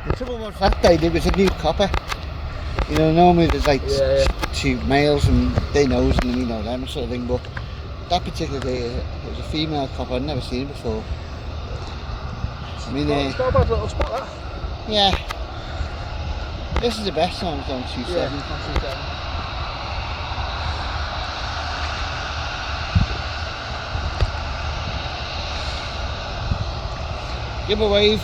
The trouble was that day there was a new copper. You know, normally there's like two males and they knows and we know them sort of thing, but that particular day it was a female copper. I'd never seen it before. I mean, it's not a bad little spot, that. Yeah. This is the best one, it's on 2.7. Yeah. Give a wave.